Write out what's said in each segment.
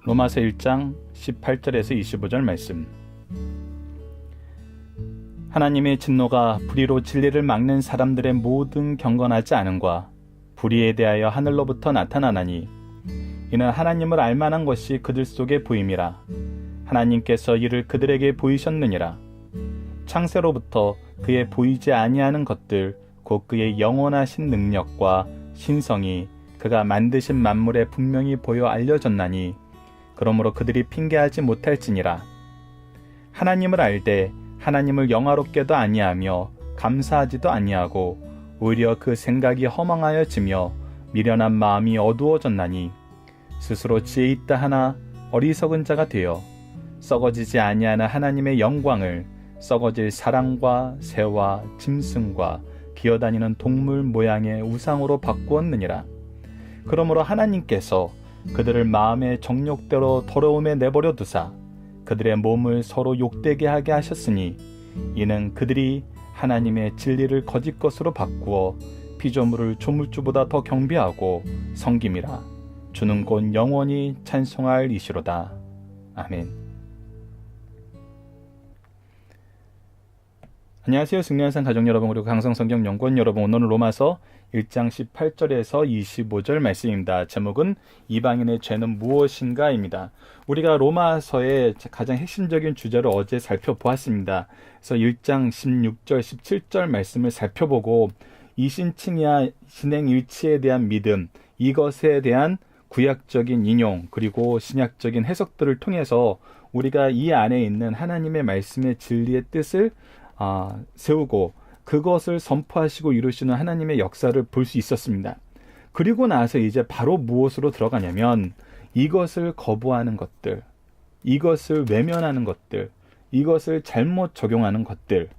로마서 1장 18절에서 25절 말씀. 하나님의 진노가 불의로 진리를 막는 사람들의 모든 경건하지 않음과 불의에 대하여 하늘로부터 나타나나니 이는 하나님을 알만한 것이 그들 속에 보임이라. 하나님께서 이를 그들에게 보이셨느니라. 창세로부터 그의 보이지 아니하는 것들 곧 그의 영원하신 능력과 신성이 그가 만드신 만물에 분명히 보여 알려졌나니 그러므로 그들이 핑계하지 못할지니라. 하나님을 알되 하나님을 영화롭게도 아니하며 감사하지도 아니하고 오히려 그 생각이 허망하여지며 미련한 마음이 어두워졌나니 스스로 지혜 있다 하나 어리석은 자가 되어 썩어지지 아니하는 하나님의 영광을 썩어질 사람과 새와 짐승과 기어다니는 동물 모양의 우상으로 바꾸었느니라. 그러므로 하나님께서 그들을 마음의 정욕대로 더러움에 내버려 두사 그들의 몸을 서로 욕되게 하게 하셨으니 이는 그들이 하나님의 진리를 거짓 것으로 바꾸어 피조물을 조물주보다 더 경배하고 섬김이라. 주는 곧 영원히 찬송할 이시로다. 아멘. 안녕하세요. 승리한산 가족 여러분, 그리고 강성성경 연구원 여러분. 오늘은 로마서 1장 18절에서 25절 말씀입니다. 제목은 이방인의 죄는 무엇인가 입니다. 우리가 로마서의 가장 핵심적인 주제를 어제 살펴보았습니다. 그래서 1장 16절 17절 말씀을 살펴보고 이신칭의와 신행일치에 대한 믿음, 이것에 대한 구약적인 인용 그리고 신약적인 해석들을 통해서 우리가 이 안에 있는 하나님의 말씀의 진리의 뜻을 세우고 그것을 선포하시고 이루시는 하나님의 역사를 볼 수 있었습니다. 그리고 나서 이제 바로 무엇으로 들어가냐면 이것을 거부하는 것들, 이것을 외면하는 것들, 이것을 잘못 적용하는 것들,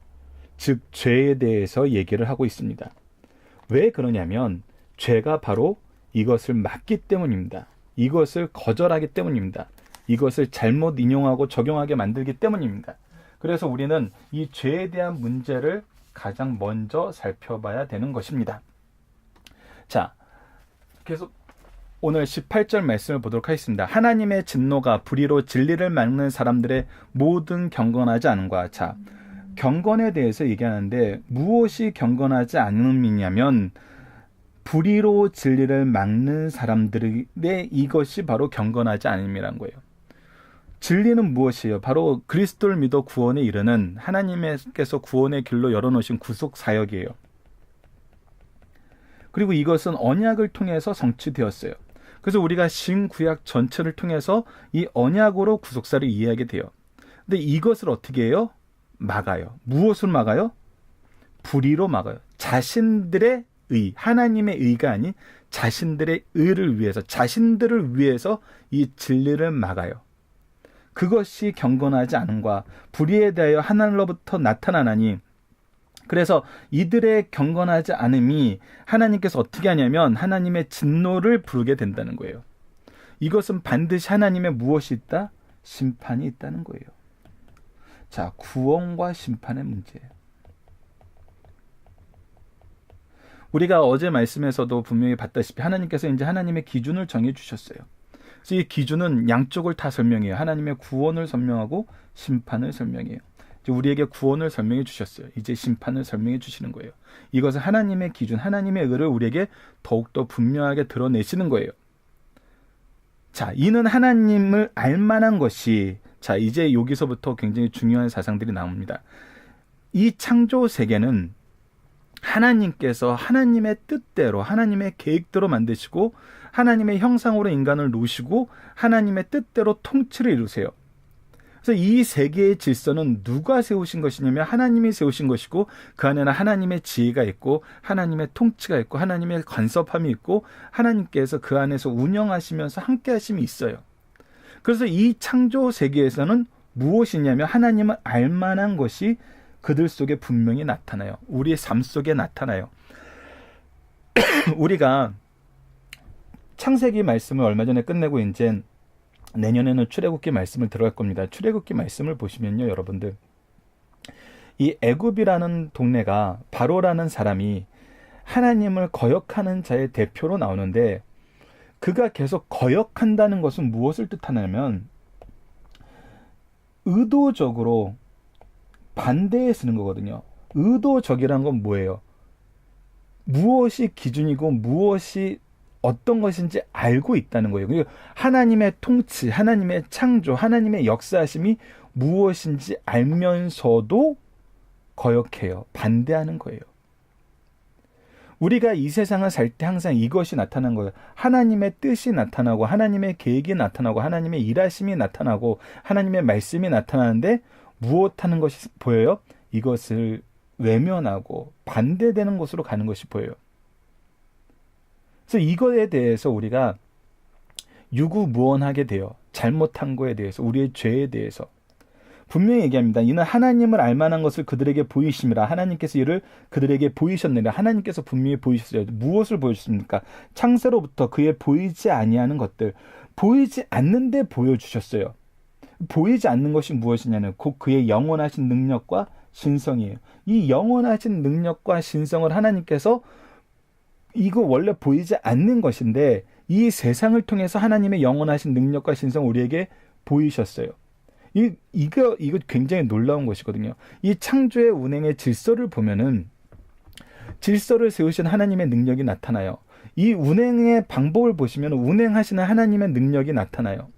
즉 죄에 대해서 얘기를 하고 있습니다. 왜 그러냐면 죄가 바로 이것을 막기 때문입니다. 이것을 거절하기 때문입니다. 이것을 잘못 인용하고 적용하게 만들기 때문입니다. 그래서 우리는 이 죄에 대한 문제를 가장 먼저 살펴봐야 되는 것입니다. 자, 계속 오늘 18절 말씀을 보도록 하겠습니다. 하나님의 진노가 불의로 진리를 막는 사람들의 모든 경건하지 않음과. 자, 경건에 대해서 얘기하는데 무엇이 경건하지 않음이냐면 불의로 진리를 막는 사람들의 이것이 바로 경건하지 않음이란 거예요. 진리는 무엇이에요? 바로 그리스도를 믿어 구원에 이르는 하나님께서 구원의 길로 열어놓으신 구속 사역이에요. 그리고 이것은 언약을 통해서 성취되었어요. 그래서 우리가 신구약 전체를 통해서 이 언약으로 구속사를 이해하게 돼요. 근데 이것을 어떻게 해요? 막아요. 무엇을 막아요? 불의로 막아요. 자신들의 의, 하나님의 의가 아닌 자신들의 의를 위해서, 자신들을 위해서 이 진리를 막아요. 그것이 경건하지 않음과 불의에 대하여 하늘로부터 나타나나니. 그래서 이들의 경건하지 않음이 하나님께서 어떻게 하냐면 하나님의 진노를 부르게 된다는 거예요. 이것은 반드시 하나님의 무엇이 있다? 심판이 있다는 거예요. 자, 구원과 심판의 문제예요. 우리가 어제 말씀에서도 분명히 봤다시피 하나님께서 이제 하나님의 기준을 정해 주셨어요. 그래서 이 기준은 양쪽을 다 설명해요. 하나님의 구원을 설명하고 심판을 설명해요. 이제 우리에게 구원을 설명해 주셨어요. 이제 심판을 설명해 주시는 거예요. 이것은 하나님의 기준, 하나님의 의를 우리에게 더욱더 분명하게 드러내시는 거예요. 자, 이는 하나님을 알만한 것이, 자, 이제 여기서부터 굉장히 중요한 사상들이 나옵니다. 이 창조 세계는 하나님께서 하나님의 뜻대로, 하나님의 계획대로 만드시고 하나님의 형상으로 인간을 놓으시고 하나님의 뜻대로 통치를 이루세요. 그래서 이 세계의 질서는 누가 세우신 것이냐면 하나님이 세우신 것이고 그 안에는 하나님의 지혜가 있고 하나님의 통치가 있고 하나님의 간섭함이 있고 하나님께서 그 안에서 운영하시면서 함께 하심이 있어요. 그래서 이 창조 세계에서는 무엇이냐면 하나님을 알만한 것이 그들 속에 분명히 나타나요. 우리의 삶 속에 나타나요. 우리가 창세기 말씀을 얼마 전에 끝내고 이제 내년에는 출애굽기 말씀을 들어갈 겁니다. 출애굽기 말씀을 보시면요, 여러분들, 이 애굽이라는 동네가 바로라는 사람이 하나님을 거역하는 자의 대표로 나오는데 그가 계속 거역한다는 것은 무엇을 뜻하냐면 의도적으로 반대에 쓰는 거거든요. 의도적이란 건 뭐예요? 무엇이 기준이고 무엇이 어떤 것인지 알고 있다는 거예요. 그리고 하나님의 통치, 하나님의 창조, 하나님의 역사하심이 무엇인지 알면서도 거역해요. 반대하는 거예요. 우리가 이 세상을 살 때 항상 이것이 나타난 거예요. 하나님의 뜻이 나타나고 하나님의 계획이 나타나고 하나님의 일하심이 나타나고 하나님의 말씀이 나타나는데 무엇하는 것이 보여요? 이것을 외면하고 반대되는 곳으로 가는 것이 보여요. 그래서 이거에 대해서 우리가 유구무원하게 돼요. 잘못한 거에 대해서, 우리의 죄에 대해서. 분명히 얘기합니다. 이는 하나님을 알만한 것을 그들에게 보이심이라. 하나님께서 이를 그들에게 보이셨느니라. 하나님께서 분명히 보이셨어요. 무엇을 보여주십니까? 창세로부터 그의 보이지 아니하는 것들, 보이지 않는데 보여주셨어요. 보이지 않는 것이 무엇이냐면 곧 그의 영원하신 능력과 신성이에요. 이 영원하신 능력과 신성을 하나님께서 이거 원래 보이지 않는 것인데 이 세상을 통해서 하나님의 영원하신 능력과 신성을 우리에게 보이셨어요. 이거 굉장히 놀라운 것이거든요. 이 창조의 운행의 질서를 보면은 질서를 세우신 하나님의 능력이 나타나요. 이 운행의 방법을 보시면 운행하시는 하나님의 능력이 나타나요.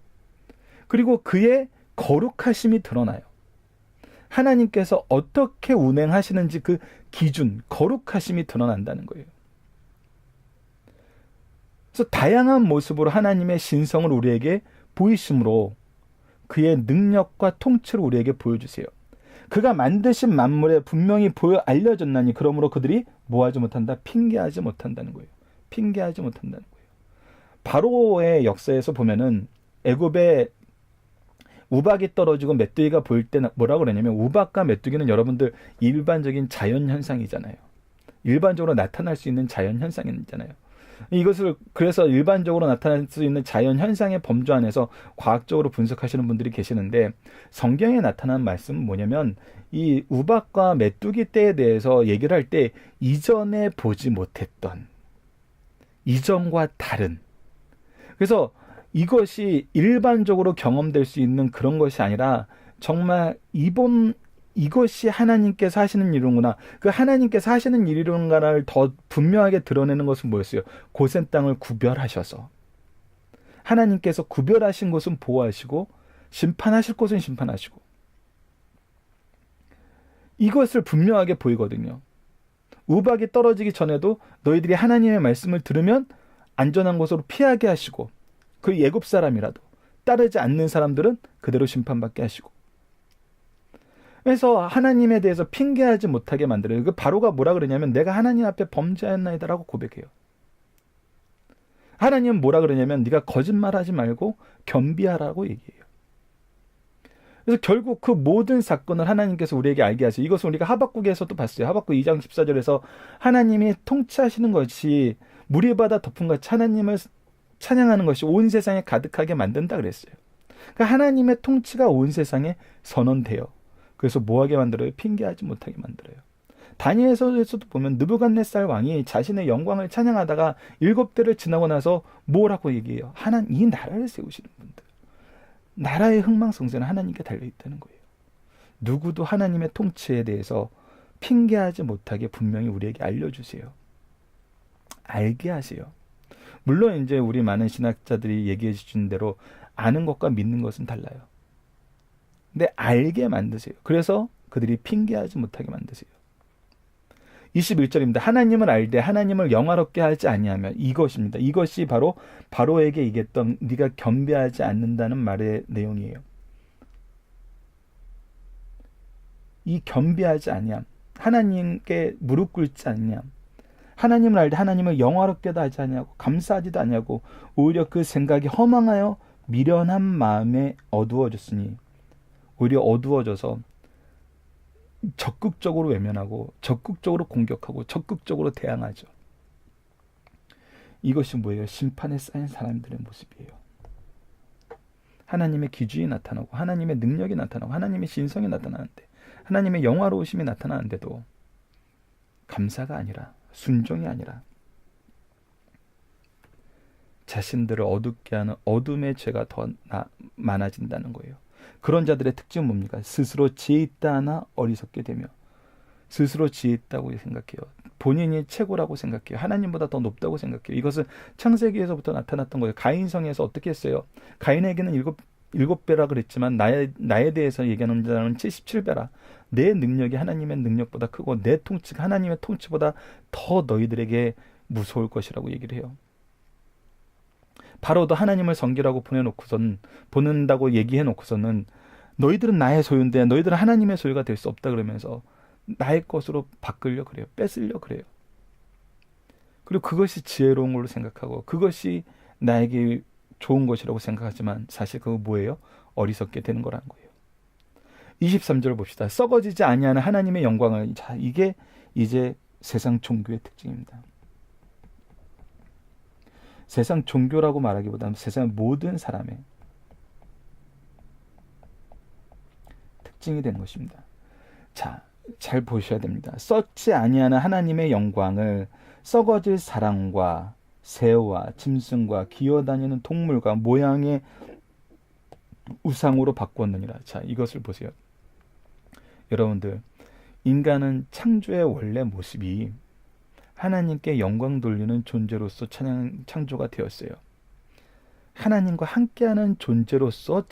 그리고 그의 거룩하심이 드러나요. 하나님께서 어떻게 운행하시는지 그 기준, 거룩하심이 드러난다는 거예요. 그래서 다양한 모습으로 하나님의 신성을 우리에게 보이심으로 그의 능력과 통치를 우리에게 보여주세요. 그가 만드신 만물에 분명히 알려졌나니 그러므로 그들이 뭐하지 못한다? 핑계하지 못한다는 거예요. 핑계하지 못한다는 거예요. 바로의 역사에서 보면은 애굽에 우박이 떨어지고 메뚜기가 보일 때 뭐라고 그러냐면 우박과 메뚜기는 여러분들 일반적인 자연현상이잖아요. 일반적으로 나타날 수 있는 자연현상이잖아요. 이것을 그래서 일반적으로 나타날 수 있는 자연현상의 범주 안에서 과학적으로 분석하시는 분들이 계시는데 성경에 나타난 말씀은 뭐냐면 이 우박과 메뚜기 떼에 대해서 얘기를 할 때 이전에 보지 못했던 이전과 다른 그래서 이것이 일반적으로 경험될 수 있는 그런 것이 아니라 정말 이것이 하나님께서 하시는 일이구나. 그 하나님께서 하시는 일이구나를 더 분명하게 드러내는 것은 뭐였어요? 고센 땅을 구별하셔서 하나님께서 구별하신 곳은 보호하시고 심판하실 곳은 심판하시고 이것을 분명하게 보이거든요. 우박이 떨어지기 전에도 너희들이 하나님의 말씀을 들으면 안전한 곳으로 피하게 하시고 그 애굽 사람이라도 따르지 않는 사람들은 그대로 심판받게 하시고 그래서 하나님에 대해서 핑계하지 못하게 만들어요. 그 바로가 뭐라 그러냐면 내가 하나님 앞에 범죄하였나이다라고 고백해요. 하나님은 뭐라 그러냐면 네가 거짓말하지 말고 겸비하라고 얘기해요. 그래서 결국 그 모든 사건을 하나님께서 우리에게 알게 하세요. 이것은 우리가 하박국에서도 봤어요. 하박국 2장 14절에서 하나님이 통치하시는 것이 무리바다 덮음같이 하나님을 찬양하는 것이 온 세상에 가득하게 만든다 그랬어요. 그러니까 하나님의 통치가 온 세상에 선언돼요. 그래서 뭐하게 만들어요? 핑계하지 못하게 만들어요. 다니엘서에서도 보면 느부갓네살 왕이 자신의 영광을 찬양하다가 7대를 지나고 나서 뭐라고 얘기해요? 하나님 이 나라를 세우시는 분들. 나라의 흥망성쇠는 하나님께 달려있다는 거예요. 누구도 하나님의 통치에 대해서 핑계하지 못하게 분명히 우리에게 알려주세요. 알게 하세요. 물론 이제 우리 많은 신학자들이 얘기해 주신 대로 아는 것과 믿는 것은 달라요. 근데 알게 만드세요. 그래서 그들이 핑계하지 못하게 만드세요. 21절입니다. 하나님을 알되 하나님을 영화롭게 하지 아니하면 이것입니다. 이것이 바로 바로에게 얘기했던 네가 겸비하지 않는다는 말의 내용이에요. 이 겸비하지 아니함, 하나님께 무릎 꿇지 않냐함, 하나님을 알되 하나님을 영화롭게도 하지 아니하고 감사하지도 아니하고 오히려 그 생각이 허망하여 미련한 마음에 어두워졌으니 오히려 어두워져서 적극적으로 외면하고 적극적으로 공격하고 적극적으로 대항하죠. 이것이 뭐예요? 심판에 쌓인 사람들의 모습이에요. 하나님의 기준이 나타나고 하나님의 능력이 나타나고 하나님의 신성이 나타나는데 하나님의 영화로우심이 나타나는데도 감사가 아니라 순종이 아니라 자신들을 어둡게 하는 어둠의 죄가 더 많아진다는 거예요. 그런 자들의 특징은 뭡니까? 스스로 지혜 있다 하나 어리석게 되며, 스스로 지혜 있다고 생각해요. 본인이 최고라고 생각해요. 하나님보다 더 높다고 생각해요. 이것은 창세기에서부터 나타났던 거예요. 가인성에서 어떻게 했어요? 가인에게는 일곱 배라 그랬지만 나에 대해서 얘기하는 자는 77배라. 내 능력이 하나님의 능력보다 크고 내 통치가 하나님의 통치보다 더 너희들에게 무서울 것이라고 얘기를 해요. 바로도 하나님을 섬기라고 보낸다고 얘기해 놓고서는 너희들은 나의 소유인데 너희들은 하나님의 소유가 될 수 없다 그러면서 나의 것으로 바꾸려 그래요. 뺏으려 그래요. 그리고 그것이 지혜로운 걸로 생각하고 그것이 나에게 좋은 것이라고 생각하지만 사실 그거 뭐예요? 어리석게 되는 거라는 거예요. 23절 봅시다. 썩어지지 아니하는 하나님의 영광을. 자, 이게 이제 세상 종교의 특징입니다. 세상 종교라고 말하기보다는 세상 모든 사람의 특징이 되는 것입니다. 자, 잘 보셔야 됩니다. 썩지 아니하는 하나님의 영광을 썩어질 사람과 새와 짐승과 기어다니는 동물과 모양의 우상으로 바꾸었느니라. 자, 이것을 보세요. 여러분들, 인간은 창조의 원래 모습이 하나님께 영광 돌리는 존재로서 창조가 되었어요. 하나님과 함께하는 존재로서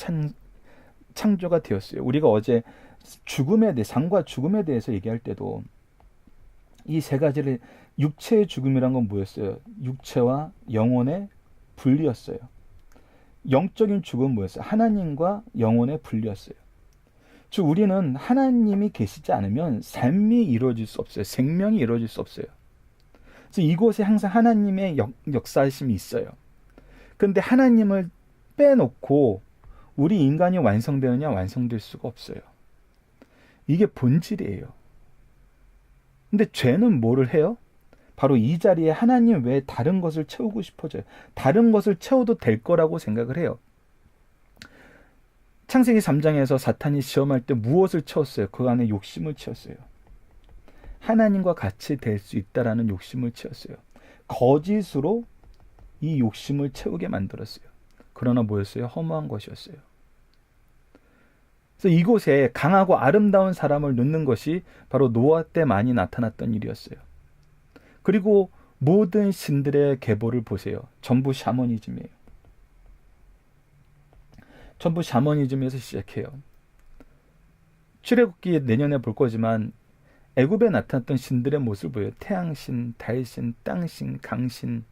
창조가 되었어요. 우리가 어제 삶과 죽음에 대해서 얘기할 때도 이 세 가지를, 육체의 죽음이란 건 뭐였어요? 육체와 영혼의 분리였어요. 영적인 죽음은 뭐였어요? 하나님과 영혼의 분리였어요. 즉 우리는 하나님이 계시지 않으면 삶이 이루어질 수 없어요. 생명이 이루어질 수 없어요. 그래서 이곳에 항상 하나님의 역사심이 있어요. 그런데 하나님을 빼놓고 우리 인간이 완성되느냐? 완성될 수가 없어요. 이게 본질이에요. 근데 죄는 뭐를 해요? 바로 이 자리에 하나님 외에 다른 것을 채우고 싶어져요. 다른 것을 채워도 될 거라고 생각을 해요. 창세기 3장에서 사탄이 시험할 때 무엇을 채웠어요? 그 안에 욕심을 채웠어요. 하나님과 같이 될 수 있다라는 욕심을 채웠어요. 거짓으로 이 욕심을 채우게 만들었어요. 그러나 뭐였어요? 허무한 것이었어요. 그래서 이곳에 강하고 아름다운 사람을 넣는 것이 바로 노아 때 많이 나타났던 일이었어요. 그리고 모든 신들의 계보를 보세요. 전부 샤머니즘이에요. 전부 샤머니즘에서 시작해요. 출애굽기 내년에 볼 거지만 애굽에 나타났던 신들의 모습을 보여요. 태양신, 달신, 땅신, 강신,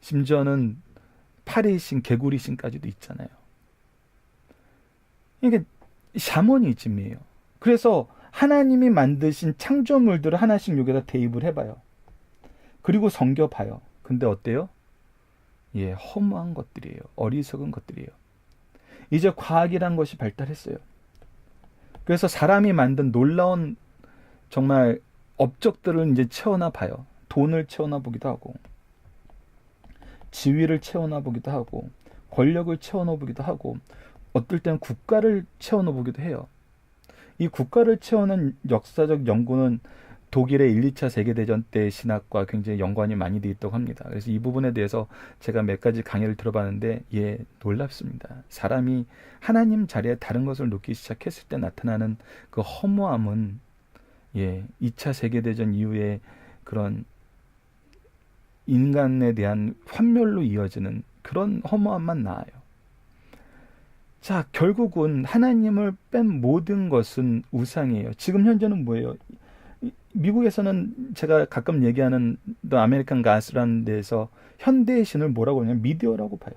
심지어는 파리신, 개구리신까지도 있잖아요. 이게 샤머니즘이에요. 그래서 하나님이 만드신 창조물들을 하나씩 여기다 대입을 해봐요. 그리고 섬겨봐요. 근데 어때요? 예, 허무한 것들이에요. 어리석은 것들이에요. 이제 과학이란 것이 발달했어요. 그래서 사람이 만든 놀라운 정말 업적들을 이제 채워나 봐요. 돈을 채워나 보기도 하고, 지위를 채워나 보기도 하고, 권력을 채워나 보기도 하고, 어떨 때는 국가를 채워나 보기도 해요. 이 국가를 채우는 역사적 연구는 독일의 1, 2차 세계대전 때 신학과 굉장히 연관이 많이 돼 있다고 합니다. 그래서 이 부분에 대해서 제가 몇 가지 강의를 들어봤는데 예, 놀랍습니다. 사람이 하나님 자리에 다른 것을 놓기 시작했을 때 나타나는 그 허무함은 예, 2차 세계대전 이후에 그런 인간에 대한 환멸로 이어지는 그런 허무함만 나아요. 자, 결국은 하나님을 뺀 모든 것은 우상이에요. 지금 현재는 뭐예요? 미국에서는 제가 가끔 얘기하는 The American Gods라는 데에서 현대의 신을 뭐라고 하냐면 미디어라고 봐요.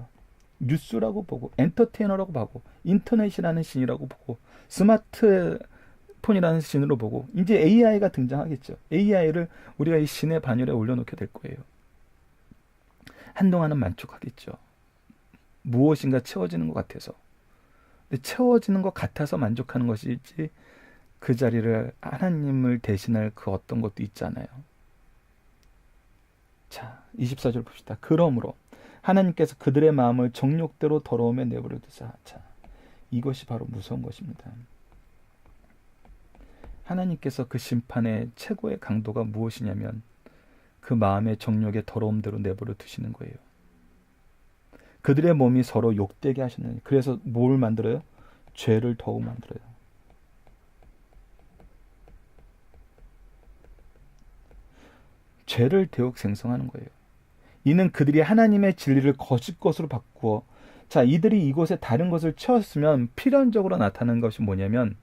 뉴스라고 보고 엔터테이너라고 보고 인터넷이라는 신이라고 보고 스마트폰이라는 신으로 보고 이제 AI가 등장하겠죠. AI를 우리가 이 신의 반열에 올려놓게 될 거예요. 한동안은 만족하겠죠. 무엇인가 채워지는 것 같아서. 근데 채워지는 것 같아서 만족하는 것이지 그 자리를 하나님을 대신할 그 어떤 것도 있잖아요. 자, 24절 봅시다. 그러므로 하나님께서 그들의 마음을 정욕대로 더러움에 내버려 두사. 자, 이것이 바로 무서운 것입니다. 하나님께서 그 심판의 최고의 강도가 무엇이냐면 그 마음의 정욕의 더러움대로 내버려 두시는 거예요. 그들의 몸이 서로 욕되게 하셨느니. 그래서 뭘 만들어요? 죄를 더욱 만들어요. 죄를 더욱 생성하는 거예요. 이는 그들이 하나님의 진리를 거짓 것으로 바꾸어, 자, 이들이 이곳에 다른 것을 채웠으면 필연적으로 나타나는 것이 뭐냐면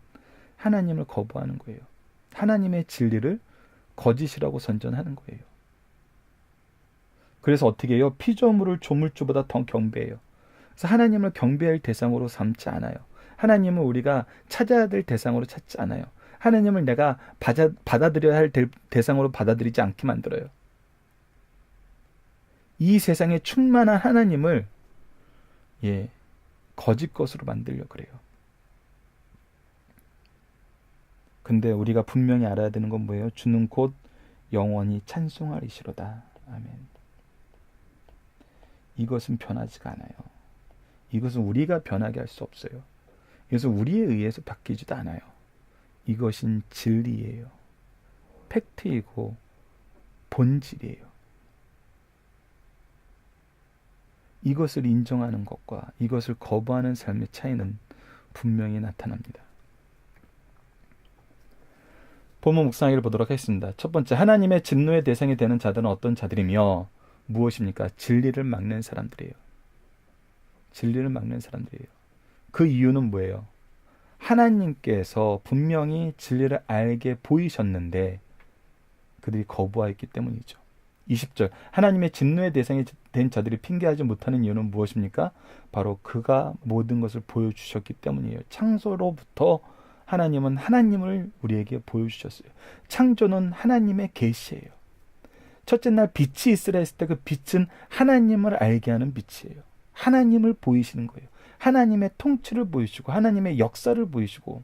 하나님을 거부하는 거예요. 하나님의 진리를 거짓이라고 선전하는 거예요. 그래서 어떻게 해요? 피조물을 조물주보다 더 경배해요. 그래서 하나님을 경배할 대상으로 삼지 않아요. 하나님을 우리가 찾아야 될 대상으로 찾지 않아요. 하나님을 내가 받아들여야 할 대상으로 받아들이지 않게 만들어요. 이 세상에 충만한 하나님을 거짓 것으로 만들려 그래요. 근데 우리가 분명히 알아야 되는 건 뭐예요? 주는 곧 영원히 찬송하리시로다. 아멘. 이것은 변하지가 않아요. 이것은 우리가 변하게 할 수 없어요. 그래서 우리에 의해서 바뀌지도 않아요. 이것은 진리예요. 팩트이고 본질이에요. 이것을 인정하는 것과 이것을 거부하는 삶의 차이는 분명히 나타납니다. 본문 묵상하기를 보도록 하겠습니다. 첫 번째, 하나님의 진노의 대상이 되는 자들은 어떤 자들이며 무엇입니까? 진리를 막는 사람들이에요. 진리를 막는 사람들이에요. 그 이유는 뭐예요? 하나님께서 분명히 진리를 알게 보이셨는데 그들이 거부하였기 때문이죠. 20절, 하나님의 진노의 대상이 된 자들이 핑계하지 못하는 이유는 무엇입니까? 바로 그가 모든 것을 보여주셨기 때문이에요. 창조로부터 하나님은 하나님을 우리에게 보여주셨어요. 창조는 하나님의 계시예요. 첫째 날 빛이 있으라 했을 때 그 빛은 하나님을 알게 하는 빛이에요. 하나님을 보이시는 거예요. 하나님의 통치를 보이시고 하나님의 역사를 보이시고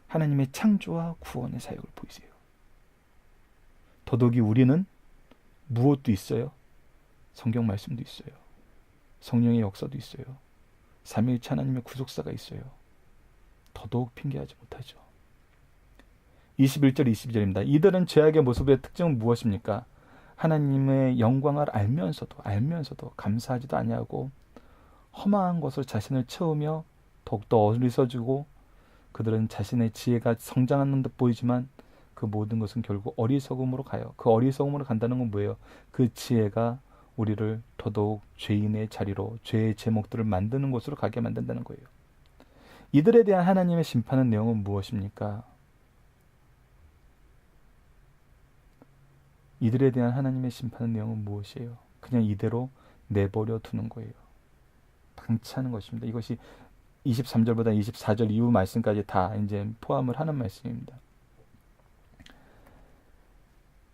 하나님의 창조와 구원의 사역을 보이세요. 더더욱이 우리는 무엇도 있어요? 성경 말씀도 있어요. 성령의 역사도 있어요. 삼위일체 하나님의 구속사가 있어요. 더더욱 핑계하지 못하죠. 21절 22절입니다. 이들은 죄악의 모습의 특징은 무엇입니까? 하나님의 영광을 알면서도 감사하지도 아니하고 허망한 것을 자신을 채우며 더욱더 어리석어지고, 그들은 자신의 지혜가 성장하는 듯 보이지만 그 모든 것은 결국 어리석음으로 가요. 그 어리석음으로 간다는 건 뭐예요? 그 지혜가 우리를 더더욱 죄인의 자리로, 죄의 제목들을 만드는 곳으로 가게 만든다는 거예요. 이들에 대한 하나님의 심판의 내용은 무엇입니까? 이들에 대한 하나님의 심판의 내용은 무엇이에요? 그냥 이대로 내버려 두는 거예요. 방치하는 것입니다. 이것이 23절보다 24절 이후 말씀까지 다 이제 포함을 하는 말씀입니다.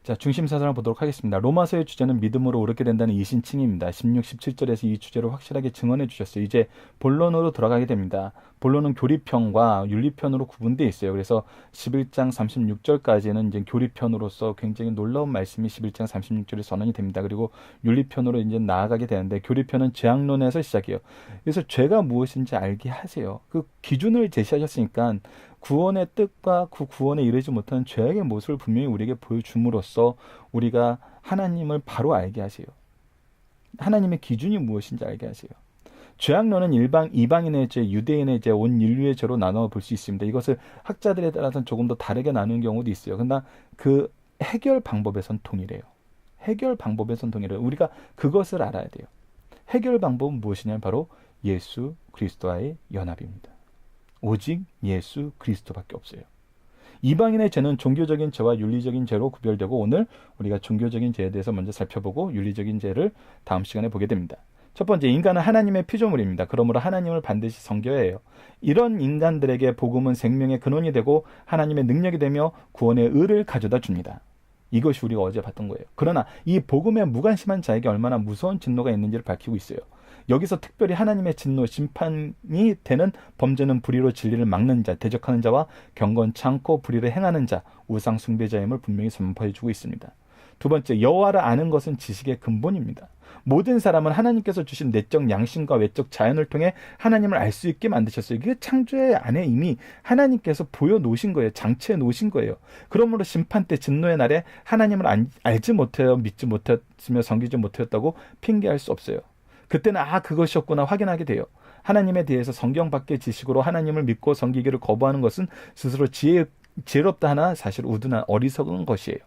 자, 중심 사상을 보도록 하겠습니다. 로마서의 주제는 믿음으로 옳게 된다는 이 신칭입니다. 16, 17절에서 이 주제를 확실하게 증언해 주셨어요. 이제 본론으로 들어가게 됩니다. 본론은 교리편과 윤리편으로 구분되어 있어요. 그래서 11장 36절까지는 이제 교리편으로서 굉장히 놀라운 말씀이 11장 36절에 선언이 됩니다. 그리고 윤리편으로 이제 나아가게 되는데, 교리편은 죄악론에서 시작해요. 그래서 죄가 무엇인지 알게 하세요. 그 기준을 제시하셨으니까 구원의 뜻과 그 구원에 이르지 못하는 죄악의 모습을 분명히 우리에게 보여줌으로써 우리가 하나님을 바로 알게 하세요. 하나님의 기준이 무엇인지 알게 하세요. 죄악론은 이방인의 죄, 유대인의 죄, 온 인류의 죄로 나눠 볼 수 있습니다. 이것을 학자들에 따라서는 조금 더 다르게 나누는 경우도 있어요. 그러나 그 해결 방법에선 동일해요. 해결 방법에선 동일해요. 우리가 그것을 알아야 돼요. 해결 방법은 무엇이냐면 바로 예수 그리스도와의 연합입니다. 오직 예수 그리스도밖에 없어요. 이방인의 죄는 종교적인 죄와 윤리적인 죄로 구별되고, 오늘 우리가 종교적인 죄에 대해서 먼저 살펴보고 윤리적인 죄를 다음 시간에 보게 됩니다. 첫 번째, 인간은 하나님의 피조물입니다. 그러므로 하나님을 반드시 섬겨야 해요. 이런 인간들에게 복음은 생명의 근원이 되고 하나님의 능력이 되며 구원의 의를 가져다 줍니다. 이것이 우리가 어제 봤던 거예요. 그러나 이 복음에 무관심한 자에게 얼마나 무서운 진노가 있는지를 밝히고 있어요. 여기서 특별히 하나님의 진노, 심판이 되는 범죄는 불의로 진리를 막는 자, 대적하는 자와 경건치 않고 불의를 행하는 자, 우상 숭배자임을 분명히 선포해주고 있습니다. 두 번째, 여호와를 아는 것은 지식의 근본입니다. 모든 사람은 하나님께서 주신 내적 양심과 외적 자연을 통해 하나님을 알 수 있게 만드셨어요. 이게 창조의 안에 이미 하나님께서 보여놓으신 거예요. 장치해 놓으신 거예요. 그러므로 심판 때, 진노의 날에 하나님을 알지 못해요, 믿지 못했으며 섬기지 못했다고 핑계할 수 없어요. 그때는 그것이었구나 확인하게 돼요. 하나님에 대해서 성경 밖의 지식으로 하나님을 믿고 섬기기를 거부하는 것은 스스로 지혜롭다 하나 사실 우둔한 어리석은 것이에요.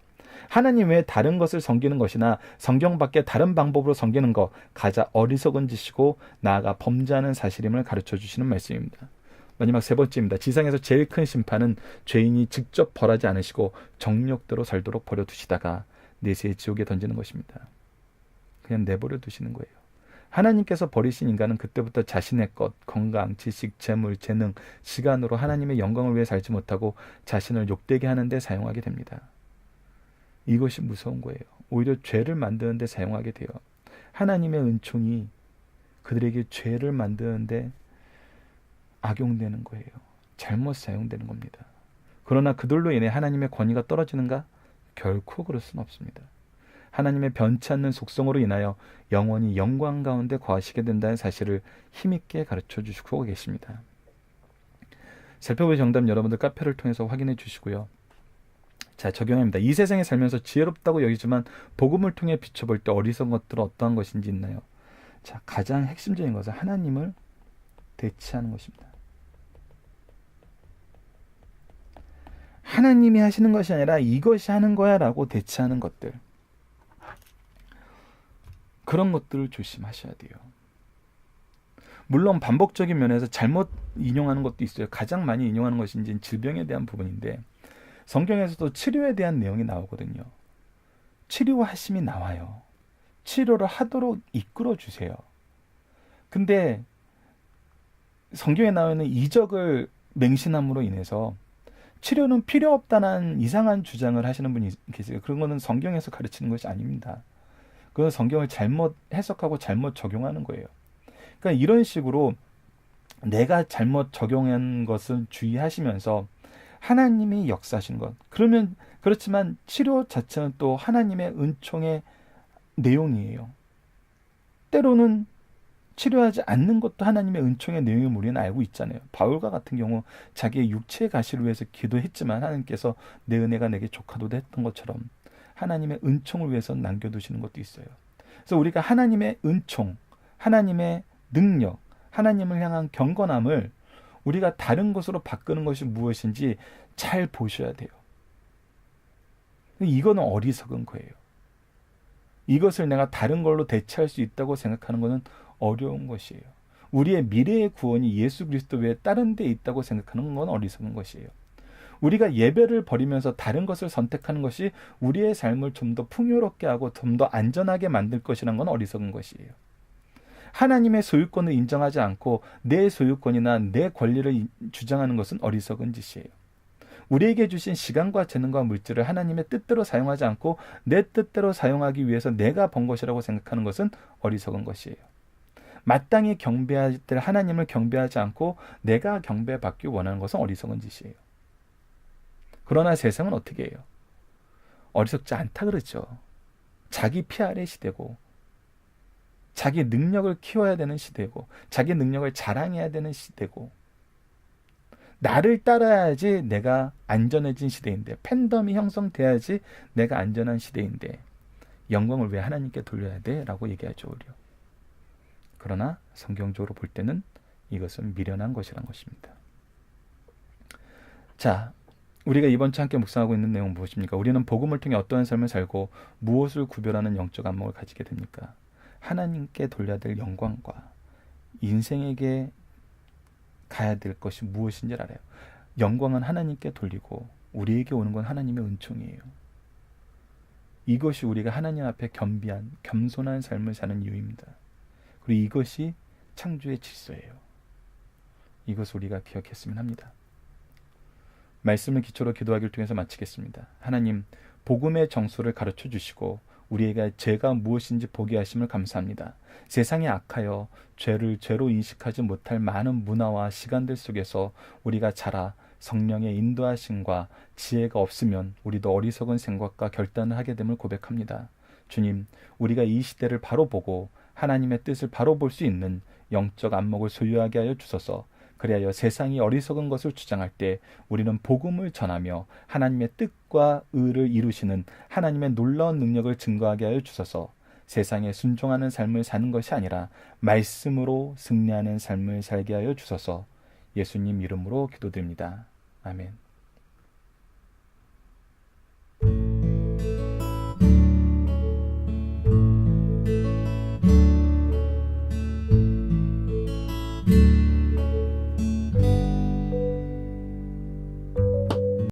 하나님 외에 다른 것을 섬기는 것이나 성경 밖에 다른 방법으로 섬기는 것 가장 어리석은 짓이고 나아가 범죄하는 사실임을 가르쳐 주시는 말씀입니다. 마지막 세 번째입니다. 지상에서 제일 큰 심판은 죄인이 직접 벌하지 않으시고 정욕대로 살도록 버려두시다가 내세의 지옥에 던지는 것입니다. 그냥 내버려 두시는 거예요. 하나님께서 버리신 인간은 그때부터 자신의 것, 건강, 지식, 재물, 재능, 시간으로 하나님의 영광을 위해 살지 못하고 자신을 욕되게 하는 데 사용하게 됩니다. 이것이 무서운 거예요. 오히려 죄를 만드는 데 사용하게 돼요. 하나님의 은총이 그들에게 죄를 만드는 데 악용되는 거예요. 잘못 사용되는 겁니다. 그러나 그들로 인해 하나님의 권위가 떨어지는가? 결코 그럴 수는 없습니다. 하나님의 변치 않는 속성으로 인하여 영원히 영광 가운데 거하시게 된다는 사실을 힘있게 가르쳐 주시고 계십니다. 살펴볼 정답 여러분들 카페를 통해서 확인해 주시고요. 자, 적용합니다. 이 세상에 살면서 지혜롭다고 여기지만 복음을 통해 비춰볼 때 어리석은 것들은 어떠한 것인지 있나요? 자, 가장 핵심적인 것은 하나님을 대치하는 것입니다. 하나님이 하시는 것이 아니라 이것이 하는 거야 라고 대치하는 것들. 그런 것들을 조심하셔야 돼요. 물론 반복적인 면에서 잘못 인용하는 것도 있어요. 가장 많이 인용하는 것이 이제 질병에 대한 부분인데 성경에서도 치료에 대한 내용이 나오거든요. 치료하심이 나와요. 치료를 하도록 이끌어 주세요. 근데 성경에 나오는 이적을 맹신함으로 인해서 치료는 필요 없다는 이상한 주장을 하시는 분이 계세요. 그런 거는 성경에서 가르치는 것이 아닙니다. 그건 성경을 잘못 해석하고 잘못 적용하는 거예요. 그러니까 이런 식으로 내가 잘못 적용한 것을 주의하시면서 하나님이 역사하시는 것. 그렇지만 치료 자체는 또 하나님의 은총의 내용이에요. 때로는 치료하지 않는 것도 하나님의 은총의 내용을 우리는 알고 있잖아요. 바울과 같은 경우 자기의 육체의 가시를 위해서 기도했지만 하나님께서 내 은혜가 내게 족하도다 했던 것처럼 하나님의 은총을 위해서 남겨두시는 것도 있어요. 그래서 우리가 하나님의 은총, 하나님의 능력, 하나님을 향한 경건함을 우리가 다른 것으로 바꾸는 것이 무엇인지 잘 보셔야 돼요. 이거는 어리석은 거예요. 이것을 내가 다른 걸로 대체할 수 있다고 생각하는 것은 어려운 것이에요. 우리의 미래의 구원이 예수 그리스도 외에 다른 데 있다고 생각하는 건 어리석은 것이에요. 우리가 예배를 버리면서 다른 것을 선택하는 것이 우리의 삶을 좀 더 풍요롭게 하고 좀 더 안전하게 만들 것이라는 건 어리석은 것이에요. 하나님의 소유권을 인정하지 않고 내 소유권이나 내 권리를 주장하는 것은 어리석은 짓이에요. 우리에게 주신 시간과 재능과 물질을 하나님의 뜻대로 사용하지 않고 내 뜻대로 사용하기 위해서 내가 번 것이라고 생각하는 것은 어리석은 것이에요. 마땅히 경배할 때 하나님을 경배하지 않고 내가 경배받기 원하는 것은 어리석은 짓이에요. 그러나 세상은 어떻게 해요? 어리석지 않다 그러죠. 자기 PR의 시대고 자기 능력을 키워야 되는 시대고 자기 능력을 자랑해야 되는 시대고 나를 따라야지 내가 안전해진 시대인데 팬덤이 형성돼야지 내가 안전한 시대인데 영광을 왜 하나님께 돌려야 돼? 라고 얘기하죠. 오히려. 그러나 성경적으로 볼 때는 이것은 미련한 것이란 것입니다. 자, 우리가 이번 주 함께 묵상하고 있는 내용은 무엇입니까? 우리는 복음을 통해 어떠한 삶을 살고 무엇을 구별하는 영적 안목을 가지게 됩니까? 하나님께 돌려야 될 영광과 인생에게 가야 될 것이 무엇인지를 알아요. 영광은 하나님께 돌리고 우리에게 오는 건 하나님의 은총이에요. 이것이 우리가 하나님 앞에 겸비한 겸손한 삶을 사는 이유입니다. 그리고 이것이 창조의 질서예요. 이것을 우리가 기억했으면 합니다. 말씀을 기초로 기도하기를 통해서 마치겠습니다. 하나님, 복음의 정수를 가르쳐 주시고 우리에게 죄가 무엇인지 보게 하심을 감사합니다. 세상이 악하여 죄를 죄로 인식하지 못할 많은 문화와 시간들 속에서 우리가 자라 성령의 인도하심과 지혜가 없으면 우리도 어리석은 생각과 결단을 하게 됨을 고백합니다. 주님, 우리가 이 시대를 바로 보고 하나님의 뜻을 바로 볼 수 있는 영적 안목을 소유하게 하여 주소서. 그리하여 세상이 어리석은 것을 주장할 때 우리는 복음을 전하며 하나님의 뜻과 의를 이루시는 하나님의 놀라운 능력을 증거하게 하여 주소서. 세상에 순종하는 삶을 사는 것이 아니라 말씀으로 승리하는 삶을 살게 하여 주소서. 예수님 이름으로 기도드립니다. 아멘.